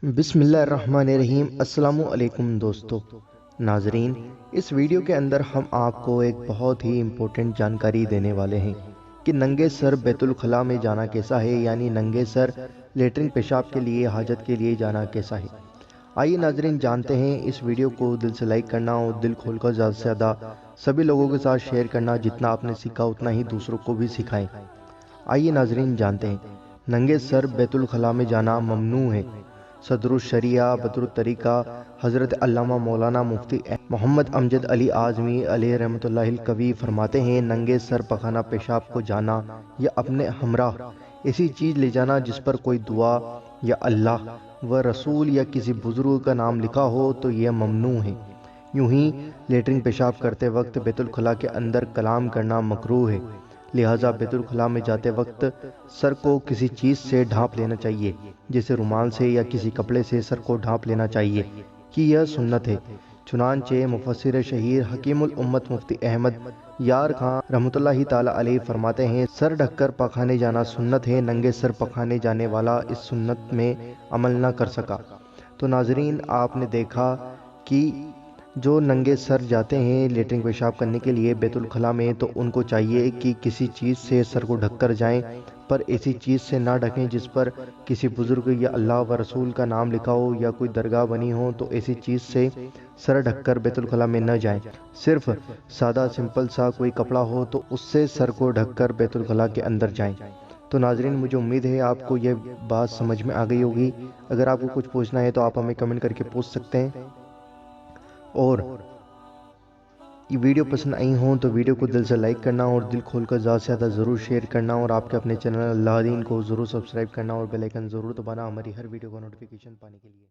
بسم اللہ الرحمن الرحیم۔ السلام علیکم دوستو ناظرین، اس ویڈیو کے اندر ہم آپ کو ایک بہت ہی امپورٹنٹ جانکاری دینے والے ہیں کہ ننگے سر بیت الخلاء میں جانا کیسا ہے، یعنی ننگے سر لیٹرنگ پیشاب کے لیے، حاجت کے لیے جانا کیسا ہے۔ آئیے ناظرین جانتے ہیں۔ اس ویڈیو کو دل سے لائک کرنا اور دل کھول کر زیادہ سے زیادہ سبھی لوگوں کے ساتھ شیئر کرنا، جتنا آپ نے سیکھا اتنا ہی دوسروں کو بھی سکھائیں۔ آئیے ناظرین جانتے ہیں، ننگے سر بیت الخلاء میں جانا ممنوع ہے۔ صدر الشریعہ بدر الطریقہ حضرت علامہ مولانا مفتی محمد امجد علی اعظمی علیہ رحمۃ اللہ القوی فرماتے ہیں، ننگے سر پخانہ پیشاب کو جانا یا اپنے ہمراہ ایسی چیز لے جانا جس پر کوئی دعا یا اللہ و رسول یا کسی بزرگ کا نام لکھا ہو تو یہ ممنوع ہے۔ یوں ہی لیٹرنگ پیشاب کرتے وقت بیت الخلاء کے اندر کلام کرنا مکروہ ہے، لہٰذا بیت الخلاء میں جاتے وقت سر کو کسی چیز سے ڈھانپ لینا چاہیے، جیسے رومال سے یا کسی کپڑے سے سر کو ڈھانپ لینا چاہیے کہ یہ سنت ہے۔ چنانچہ مفسر شہیر حکیم الامت مفتی احمد یار خان رحمۃ اللہ تعالی علیہ فرماتے ہیں، سر ڈھک کر پخانے جانا سنت ہے، ننگے سر پخانے جانے والا اس سنت میں عمل نہ کر سکا۔ تو ناظرین، آپ نے دیکھا کہ جو ننگے سر جاتے ہیں لیٹرنگ پیشاب کرنے کے لیے بیت الخلاء میں، تو ان کو چاہیے کہ کسی چیز سے سر کو ڈھک کر جائیں، پر ایسی چیز سے نہ ڈھکیں جس پر کسی بزرگ یا اللہ و رسول کا نام لکھا ہو یا کوئی درگاہ بنی ہو، تو ایسی چیز سے سر ڈھک کر بیت الخلاء میں نہ جائیں۔ صرف سادہ سمپل سا کوئی کپڑا ہو تو اس سے سر کو ڈھک کر بیت الخلاء کے اندر جائیں۔ تو ناظرین، مجھے امید ہے آپ کو یہ بات سمجھ میں آ گئی ہوگی۔ اگر آپ کو کچھ پوچھنا ہے تو آپ ہمیں کمنٹ کر کے پوچھ سکتے ہیں، اور یہ ویڈیو پسند آئی ہوں تو ویڈیو کو دل سے لائک کرنا اور دل کھول کر زیادہ سے زیادہ ضرور شیئر کرنا، اور آپ کے اپنے چینل اللہ دین کو ضرور سبسکرائب کرنا اور بیل آئیکن ضرور دبانا ہماری ہر ویڈیو کو نوٹیفیکیشن پانے کے لیے۔